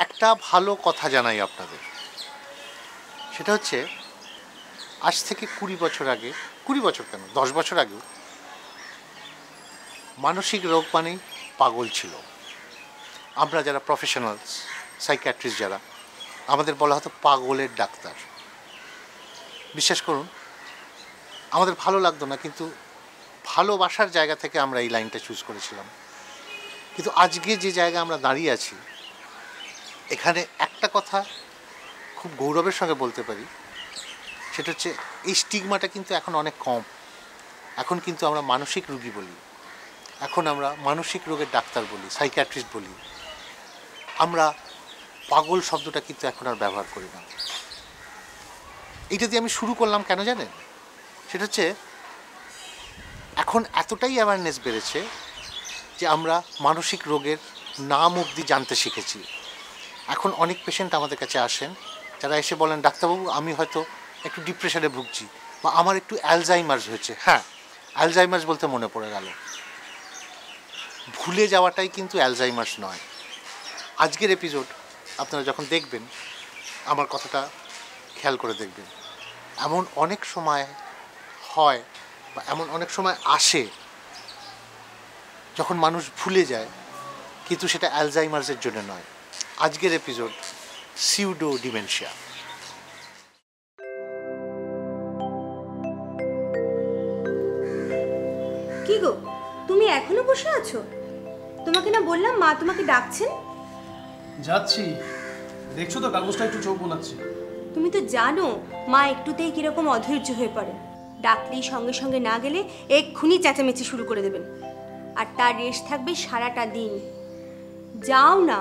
একটা ভালো কথা জানাই আপনাদের, সেটা হচ্ছে আজ থেকে 20 বছর আগে, 20 বছর কেন 10 বছর আগেও মানসিক রোগ মানেই পাগল ছিল। আমরা যারা প্রফেশনালস, সাইকিয়াট্রিস্ট যারা, আমাদের বলা হতো পাগলের ডাক্তার। বিশ্বাস করুন আমাদের ভালো লাগতো না, কিন্তু ভালোবাসার জায়গা থেকে আমরা এই লাইনটা চুজ করেছিলাম। কিন্তু আজকে যে জায়গায় আমরা দাঁড়িয়ে আছি, এখানে একটা কথা খুব গৌরবের সঙ্গে বলতে পারি, সেটা হচ্ছে এই স্টিগমাটা কিন্তু এখন অনেক কম। এখন কিন্তু আমরা মানসিক রোগী বলি, এখন আমরা মানসিক রোগের ডাক্তার বলি, সাইকিয়াট্রিস্ট বলি। আমরা পাগল শব্দটা কিন্তু এখন আর ব্যবহার করি না। এইটা দিয়ে আমি শুরু করলাম কেন জানেন? সেটা হচ্ছে এখন এতটাই অ্যাওয়ারনেস বেড়েছে যে আমরা মানসিক রোগের নাম অবধি জানতে শিখেছি। এখন অনেক পেশেন্ট আমাদের কাছে আসেন যারা এসে বলেন, ডাক্তারবাবু আমি হয়তো একটু ডিপ্রেশনে ভুগছি, বা আমার একটু অ্যালজাইমার্স হয়েছে। হ্যাঁ, অ্যালজাইমার্স বলতে মনে পড়ে গেল, ভুলে যাওয়াটাই কিন্তু অ্যালজাইমার্স নয়। আজকের এপিসোড আপনারা যখন দেখবেন, আমার কথাটা খেয়াল করে দেখবেন। এমন অনেক সময় হয় বা এমন অনেক সময় আসে যখন মানুষ ভুলে যায়, কিন্তু সেটা অ্যালজাইমার্সের জন্য নয়। আজকের এপিসোড সিউডো ডিমেনশিয়া। কি গো, তুমি এখনো বসে আছো? তোমাকে না বললাম মা তোমাকে ডাকছেন? যাচ্ছি, দেখছো তো কাগজটা একটু চোখ বোনাচ্ছে। তুমি তো জানো মা একটুতেই কিরকম অধৈর্য হয়ে পড়ে। ডাকলেই সঙ্গে সঙ্গে না গেলে এক্ষুনি চেঁচামেচি শুরু করে দেবেন, আর তার রেশ থাকবে সারাটা দিন। যাও না।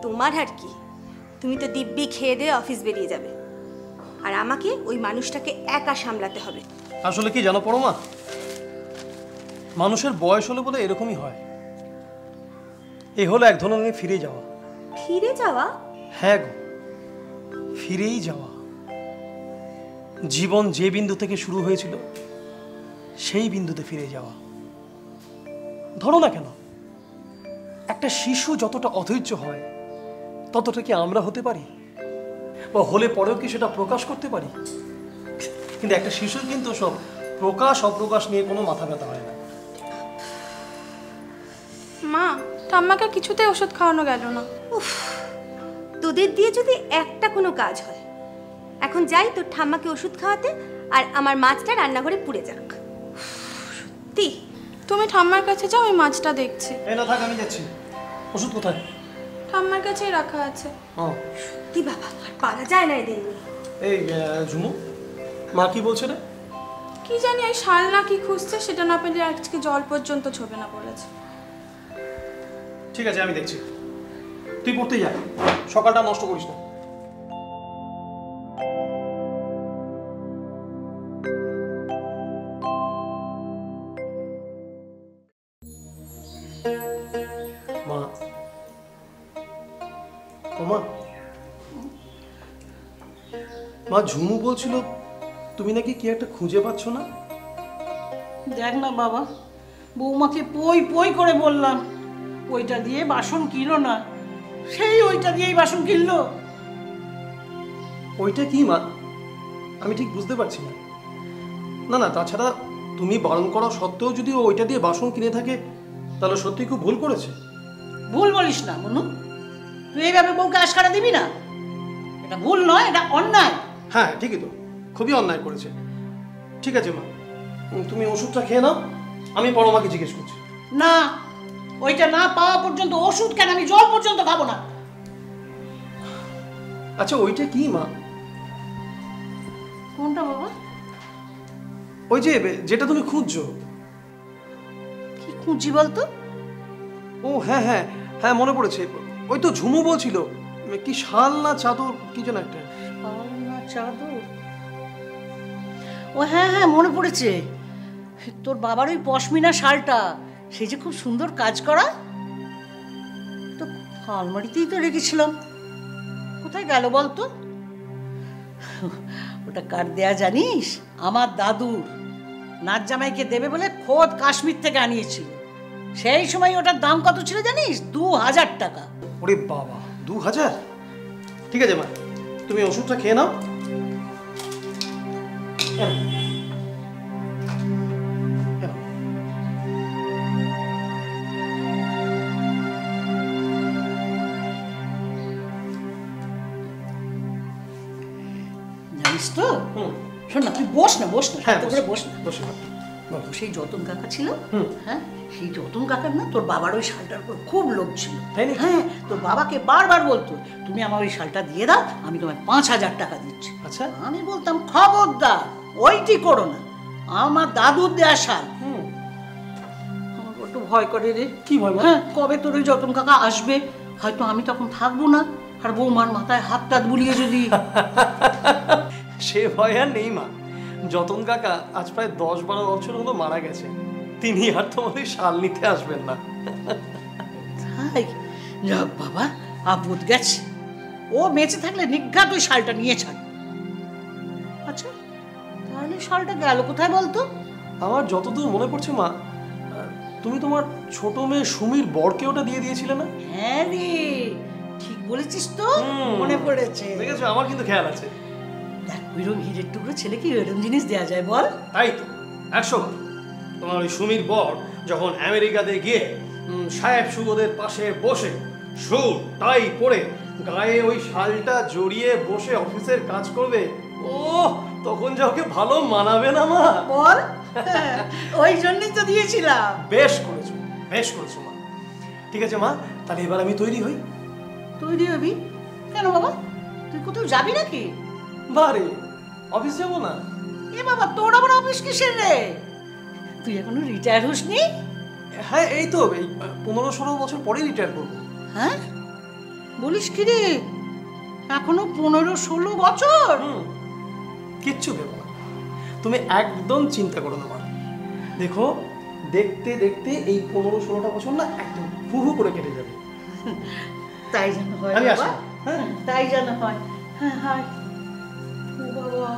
তোমার আর কি, তুমি তো দিব্যি খেয়ে দিয়ে অফিস বেরিয়ে যাবে, আর আমাকে ওই মানুষটাকে একা সামলাতে হবে। আসলে কি জানো পরমা, মানুষের বয়স হলে বলে এরকমই হয়। এ হলো এক ধরনের ফিরে যাওয়া। ফিরে যাওয়া? হ্যাঁ গো, ফিরেই যাওয়া। জীবন যে বিন্দু থেকে শুরু হয়েছিল সেই বিন্দুতে ফিরে যাওয়া। ধরো না কেন, একটা শিশু যতটা অধৈর্য হয় ততটা কি আমরা হতে পারি? বা হলে পরেও কি সেটা প্রকাশ করতে পারি? কিন্তু একটা শিশুর কিন্তু সব প্রকাশ অপ্রকাশ নিয়ে কোনো মাথা ব্যথা হয় না। মা, ঠাম্মাকে কিছুতেই ওষুধ খাওয়ানো গেল না। উফ, তোদের দিয়ে যদি একটা কোনো কাজ হয়। এখন যাই তোর ঠাম্মাকে ওষুধ খাওয়াতে, আর আমার মাছটা রান্নাঘরে পুড়ে যাক। সত্যি। তুমি ঠাম্মার কাছে যাও, ওই মাছটা দেখছি। এই না থাক, আমি যাচ্ছি। ওষুধ কোথায়? ঠাম্মার কাছেই রাখা আছে। ও সত্যি বাবা, আর পারা যায় না এদের নিয়ে। এই ঝুমু, মা কি বলছে রে? কি জানি এই শাল না কি খুঁজছে, সেটা না পেলে আজকে জল পর্যন্ত ছোবে না বলেছে। ঠিক আছে, আমি দেখছি। তুই পড়তে যা, সকালটা নষ্ট করিস না। মা, ও মা, মা ঝুমু বলছিল তুমি নাকি কি একটা খুঁজে পাচ্ছ না? দেখ না বাবা, বৌমাকে পই পই করে বললাম ওইটা দিয়ে বাসন কিনো না, সেই ওইটা দিয়েই বাসন কিনলো। ওইটা কি মা? আমি ঠিক বুঝতে পারছি না। না না, তাছাড়া তুমি বারণ করা সত্ত্বেও যদি ও ওইটা দিয়ে বাসন কিনে থাকে, তাহলে সত্যি খুব ভুল করেছে। ভুল বলিস না মনু, তুই এইভাবে বউকে আশকারা দিবি না। এটা ভুল নয়, এটা অন্যায়। হ্যাঁ ঠিকই তো, খুবই অন্যায় করেছে। ঠিক আছে মা, তুমি ওষুধটা খেয়ে নাও, আমি পরমাকে জিজ্ঞেস করছি। না, ওইটা না পাওয়া পর্যন্ত ওষুধ কেন, আমি জল পর্যন্ত খাবো না। আচ্ছা ওইটা কি মা? কোনটা বাবা? ওই যে যেটা তুমি খুঁজছো। কি খুঁজি বলতো? ও হ্যাঁ হ্যাঁ হ্যাঁ, মনে পড়েছে। ওই তো ঝুমু বলছিল কি শাল না চাদর কি যেন একটা। শাল না চাদর? ও হ্যাঁ হ্যাঁ, মনে পড়েছে। তোর বাবার ওই পশমিনা শালটা, সে যে খুব সুন্দর কাজ করা, তো আলমারিতেই তো রেখেছিলাম। কোথায় গেল বলতো? ওটা কার দেয়া জানিস? আমার দাদুর। নাচ জামাইকে দেবে বলে খোদ কাশ্মীর থেকে আনিয়েছিল। সেই সময় ওটার দাম কত ছিল জানিস? 2000 টাকা। ওরে বাবা, 2000? ঠিক আছে মা, তুমি ওষুধটা খেয়ে নাও। এনাও। এনাও। জানিস তো, হুম। শোন না, তুই বস না, বস না, হ্যাঁ, শান্ত করে বস না। বসে না। বলো। সেই যতন কাকা ছিল, হুম। হ্যাঁ, সেই যতন কাকার না তোর বাবার ওই শালটার উপর খুব লোভ ছিল। তাই নাকি? হ্যাঁ, তোর বাবাকে বারবার বলতো, তুমি আমার ওই শালটা দিয়ে দাও, আমি তোমায় 5000 টাকা দিচ্ছি। আচ্ছা। আমি বলতাম, খবরদার ওইটি করো না, আমার দাদুর দেয়া শাল। হুম। আমার বড্ড ভয় করে রে। কি ভয় মা? হ্যাঁ, কবে তোর ওই যতন কাকা আসবে, হয়তো আমি তখন থাকবো না, আর বৌমার মাথায় হাত টাত বুলিয়ে যদি। সে ভয় আর নেই মা। যতন কাকা আজ প্রায় 10-12 বছর হলো মারা গেছে, তিনি আর তোমাদের শাল নিতে আসবেন না। তাই যাক বাবা, আপদ গেছে। ও বেঁচে থাকলে নিঘাত ওই শালটা নিয়ে ছাড়। আচ্ছা, তাহলে শালটা গেল কোথায় বলতো? আমার যতদূর মনে পড়ছে মা, তুমি তোমার ছোট মেয়ে সুমির বরকে ওটা দিয়ে দিয়েছিলে না? হ্যাঁ রে, ঠিক বলেছিস তো, হুম। মনে পড়েছে। দেখেছো, আমার কিন্তু খেয়াল আছে। দেখ, ওইরকম হিরের টুকরো ছেলেকে ওইরকম জিনিস দেওয়া যায় বল? তাই তো, 100 বার। তোমার ওই সুমির বর যখন আমেরিকাতে গিয়ে সাহেব সুবোদের পাশে বসে স্যুট টাই পরে গায়ে ওই শালটা জড়িয়ে বসে অফিসের কাজ করবে, ও তখন যা ওকে ভালো মানাবে না মা? বল, ওই জন্যই তো দিয়েছিলাম। বেশ করেছো, বেশ করেছো মা। ঠিক আছে মা, তাহলে এবার আমি তৈরি হই। তৈরি হবি কেন বাবা? তুই কোথাও যাবি নাকি? বারে, অফিস যাবো না? এ বাবা, তোর আবার অফিস কিসের রে? তুই এখনো রিটায়ার হসনি? হ্যাঁ, এই তো এই 15-16 বছর পরে রিটায়ার করবো। হ্যাঁ, বলিস কি রে, এখনো 15-16 বছর? কিচ্ছু ভেবো না, তুমি একদম চিন্তা করো না মা। দেখো, দেখতে দেখতে এই 15-16টা বছর না একদম হু হু করে কেটে যাবে। তাই যেন হয় আমি বাবা। আসি। হ্যাঁ। তাই যেন হয়। হ্যাঁ, হায় ও বাবা,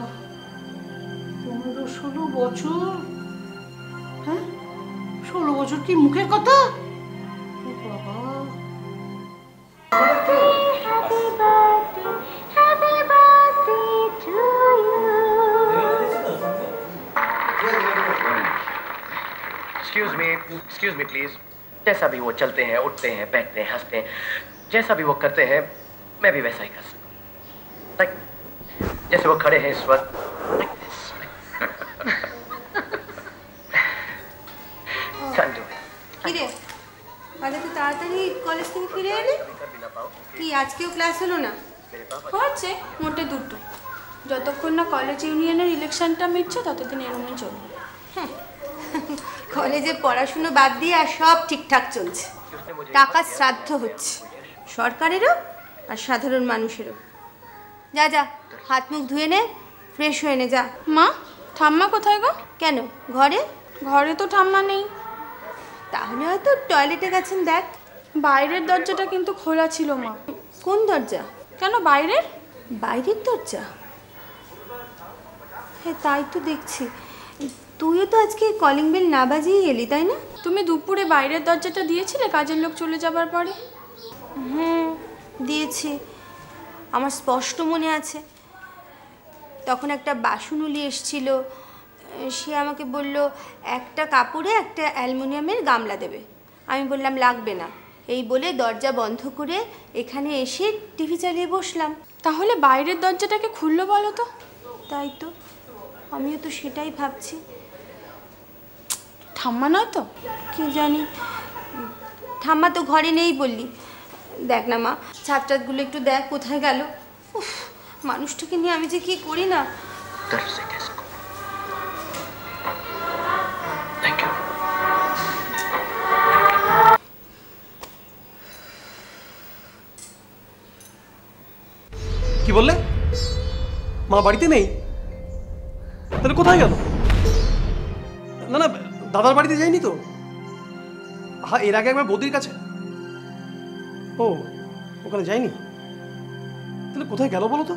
15-16 বছর। হ্যাঁ, 16 বছর কি মুখের কথা? ও বাবা, एक्सक्यूज मी प्लीज। जैसा भी वो चलते हैं, उठते हैं, बैठते हैं, हंसते हैं, जैसा भी वो करते हैं, मैं भी वैसा ही कर सकता हूँ। Like, जैसे वो खड़े हैं इस वक्त, like this. Can't do it. কিরে, আজ এত তাড়াতাড়ি কলেজ থেকে ফিরে এলি? কি আজকেও ক্লাস হলো না? হচ্ছে মোটে দুটো, যতক্ষণ না কলেজ ইউনিয়নের ইলেকশনটা মিটছে ততদিন এরমই চলবে। কলেজে পড়াশুনো বাদ দিয়ে আর সব ঠিকঠাক চলছে। টাকার শ্রাদ্ধ হচ্ছে, সরকারেরও আর সাধারণ মানুষেরও। যা যা, হাত মুখ ধুয়ে নে, ফ্রেশ হয়ে নে, যা। মা, ঠাম্মা কোথায় গো? কেন, ঘরে? ঘরে তো ঠাম্মা নেই। তাহলে হয়তো টয়লেটে গেছেন, দেখ। বাইরের দরজাটা কিন্তু খোলা ছিল মা। কোন দরজা? কেন, বাইরের? বাইরের দরজা? হ্যাঁ, তাই তো দেখছি। তুইও তো আজকে কলিং বেল না বাজিয়ে এলি, তাই না? তুমি দুপুরে বাইরের দরজাটা দিয়েছিলে কাজের লোক চলে যাবার পরে? হ্যাঁ, দিয়েছি, আমার স্পষ্ট মনে আছে। তখন একটা বাসনউলি এসছিল, সে আমাকে বলল একটা কাপড়ে একটা অ্যালুমিনিয়ামের গামলা দেবে। আমি বললাম লাগবে না, এই বলে দরজা বন্ধ করে এখানে এসে টিভি চালিয়ে বসলাম। তাহলে বাইরের দরজাটাকে খুললো বলো তো? তাই তো, আমিও তো সেটাই ভাবছি। ঠাম্মা নয় তো? কি জানি, ঠাম্মা তো ঘরে নেই বললি। দেখ না মা, ছাত্রাতগুলো একটু দেখ কোথায় গেল। উফ, মানুষটাকে নিয়ে আমি যে কি করি না। तरफ से किस को? Thank you. কি বললে? মা বাড়িতে নেই? তাহলে কোথায় গেল? না না, দাদার বাড়িতে যায়নি তো? হ্যাঁ, এর আগে একবার বৌদির কাছে। ও, ওখানে যায়নি? তাহলে কোথায় গেল বলো তো?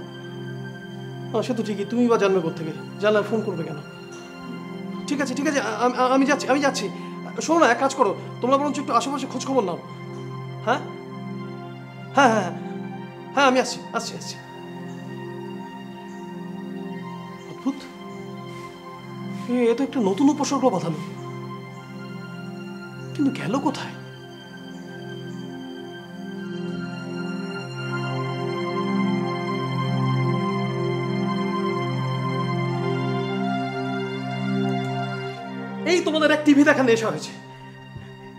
সে তো ঠিকই, তুমি বা জানবে কোথেকে, জানলে ফোন করবে কেন? ঠিক আছে ঠিক আছে, আমি যাচ্ছি। শোনো না, এক কাজ করো, তোমরা বরঞ্চ একটু আশেপাশে খোঁজ খবর নাও। হ্যাঁ, হ্যাঁ হ্যাঁ হ্যাঁ, আমি আসছি আসছি আসছি। অদ্ভুত, এ তো একটা নতুন উপসর্গ বাঁধালো, কিন্তু গেল কোথায়? এই তোমাদের এক টিভি দেখা নেশা হয়েছে।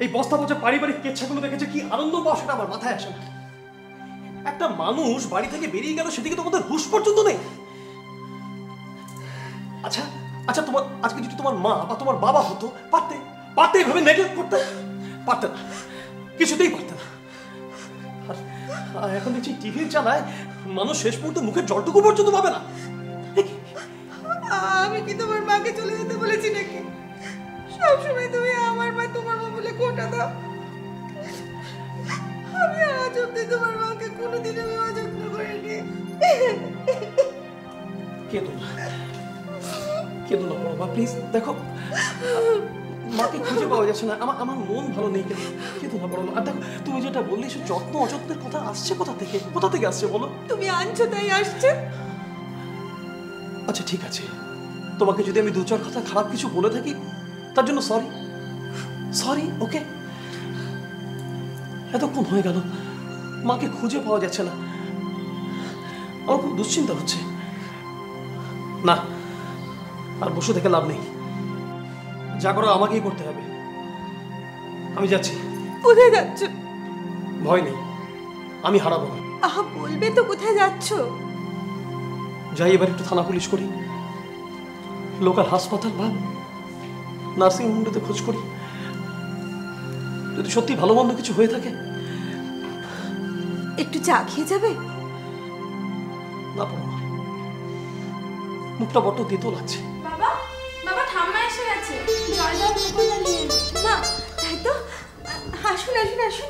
এই বস্তা পচা পারিবারিক কেচ্ছাগুলো দেখেছে কি আনন্দ পাওয়া সেটা আমার মাথায় আসে না। একটা মানুষ বাড়ি থেকে বেরিয়ে গেল, সেদিকে তোমাদের হুঁশ পর্যন্ত নেই। আচ্ছা আচ্ছা, তোমার আজকে যদি তোমার মা বা তোমার বাবা হতো, পারতে পারতে এভাবে নেগলেক্ট করতে? পারতে না, কিছুতেই পারতে না। আর এখন দেখছি টিভির চালায় মানুষ শেষ মুহূর্তে মুখের জলটুকু পর্যন্ত পাবে না। আমি কি তোমার মাকে চলে যেতে বলেছি নাকি? সবসময় তুমি আমার মা তোমার মা বলে কোটা দাও। আমি আজ অব্দি তোমার মাকে কোনোদিনও অযত্ন করিনি। কেঁদো না, কেঁদো না বড় মা, প্লিজ। দেখো মাকে খুঁজে পাওয়া যাচ্ছে না, আমার মন ভালো নেই। কেঁদো না বড় মা। আর দেখো তুমি যেটা বললে, সে যত্ন অযত্নের কথা আসছে কোথা থেকে? কোথা থেকে আসছে বলো? তুমি আনছো তাই আসছে। আচ্ছা ঠিক আছে, তোমাকে যদি আমি দু চার কথা খারাপ কিছু বলে থাকি, তার জন্য সরি। সরি, ওকে? এতক্ষণ হয়ে গেল, মাকে খুঁজে পাওয়া যাচ্ছে না, আমার খুব দুশ্চিন্তা হচ্ছে। না, আর বসে থেকে লাভ নেই, যা করো আমাকেই করতে হবে। আমি যাচ্ছি। কোথায় যাচ্ছ? ভয় নেই, আমি হারাবো না। আহা, বলবে তো কোথায় যাচ্ছ? যাই এবার একটু থানা পুলিশ করি, লোকাল হাসপাতাল বা নার্সিং হোমটাতে খোঁজ করি। যদি সত্যি ভালো মন্দ কিছু হয়ে থাকে। একটু চা খেয়ে যাবে? না পড়ো, মুখটা বড্ড তেতো লাগছে। বাবা, বাবা ঠাম্মা এসে গেছে, জল দাও মুখটা নিয়ে। মা, তাই তো। আসুন আসুন আসুন,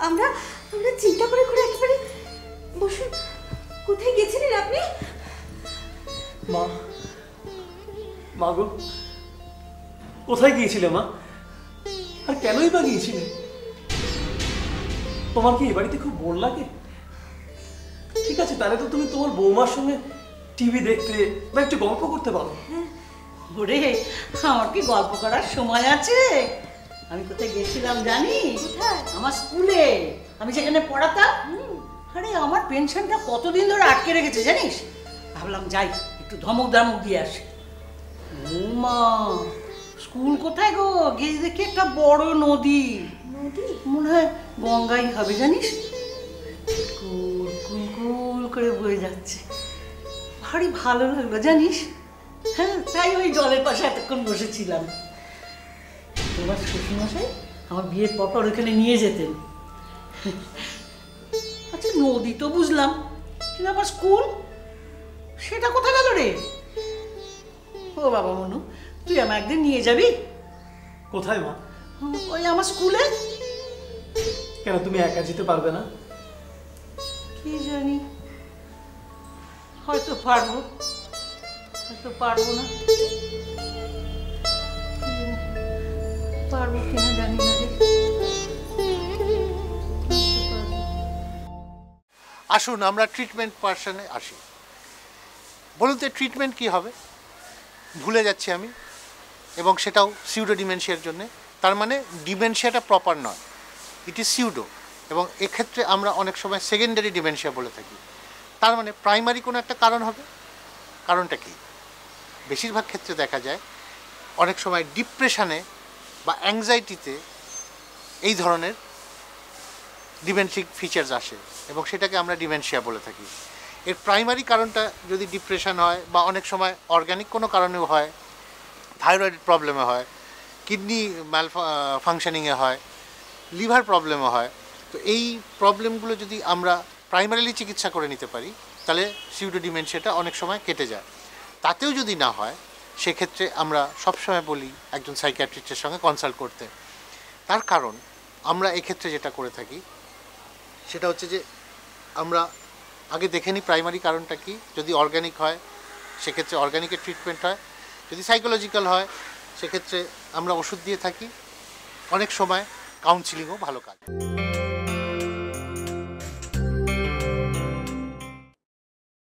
আমরা আমরা চিন্তা করে করে একেবারে বসুন। কোথায় গেছিলেন আপনি? মা, মা গো, কোথায় গিয়েছিলে মা? আর কেনই বা গিয়েছিলে? তোমার কি এ বাড়িতে খুব বোর লাগে? ঠিক আছে, তাহলে তো তুমি তোমার বৌমার সঙ্গে টিভি দেখতে বা একটু গল্প করতে পারো। ওরে, আমার কি গল্প করার সময় আছে? আমি কোথায় গেছিলাম জানিস? কোথায়? আমার স্কুলে, আমি যেখানে পড়াতাম। আরে আমার পেনশনটা কতদিন ধরে আটকে রেখেছে জানিস? ভাবলাম যাই একটু ধমক ধমক দিয়ে আসি। ও মা, স্কুল কোথায় গো? গিয়ে দেখি একটা বড় নদী। নদী? মনে হয় গঙ্গাই হবে জানিস। কুল কুল কুল করে বয়ে যাচ্ছে, ভারী ভালো লাগলো জানিস। হ্যাঁ, তাই ওই জলের পাশে এতক্ষণ বসেছিলাম। তোমার শ্বশুরমশাই আমার বিয়ের পর ওখানে নিয়ে যেতেন। আচ্ছা, নদী তো বুঝলাম, কিন্তু আমার স্কুল, সেটা কোথায় গেল রে? ও বাবা মনু, তুই আমার একদিন নিয়ে যাবি? কোথায় মা? ওই আমার স্কুলে। কেন, তুমি একা যেতে পারবে না? কি জানি, হয়তো পারবো, হয়তো পারবো না। পারবো কিনা জানি না রে। আসুন আমরা ট্রিটমেন্ট পার্সনে আসি। বলুন তো ট্রিটমেন্ট কী হবে? ভুলে যাচ্ছি আমি, এবং সেটাও সিউডো ডিমেনশিয়ার জন্যে। তার মানে ডিমেনশিয়াটা প্রপার নয়, ইট ইজ সিউডো, এবং এক্ষেত্রে আমরা অনেক সময় সেকেন্ডারি ডিমেনশিয়া বলে থাকি। তার মানে প্রাইমারি কোনো একটা কারণ হবে। কারণটা কি? বেশিরভাগ ক্ষেত্রে দেখা যায় অনেক সময় ডিপ্রেশনে বা অ্যাংজাইটিতে এই ধরনের ডিমেনশিক ফিচার্স আসে, এবং সেটাকে আমরা ডিমেনশিয়া বলে থাকি। এর প্রাইমারি কারণটা যদি ডিপ্রেশন হয়, বা অনেক সময় অর্গানিক কোনো কারণেও হয়, থাইরয়েড প্রবলেমে হয়, কিডনি ফাংশনিংয়ে হয়, লিভার প্রবলেমে হয়। তো এই প্রবলেমগুলো যদি আমরা প্রাইমারিলি চিকিৎসা করে নিতে পারি, তাহলে সিউডো ডিমেনশিয়াটা অনেক সময় কেটে যায়। তাতেও যদি না হয়, সেক্ষেত্রে আমরা সবসময় বলি একজন সাইকিয়াট্রিস্টের সঙ্গে কনসাল্ট করতে। তার কারণ আমরা এক্ষেত্রে যেটা করে থাকি সেটা হচ্ছে যে আমরা আগে দেখে নিই প্রাইমারি কারণটা কি। যদি অর্গানিক হয় সেক্ষেত্রে অর্গানিকের ট্রিটমেন্ট হয়, যদি সাইকোলজিক্যাল হয় সেক্ষেত্রে আমরা ওষুধ দিয়ে থাকি। অনেক সময় কাউন্সিলিংও ভালো কাজ।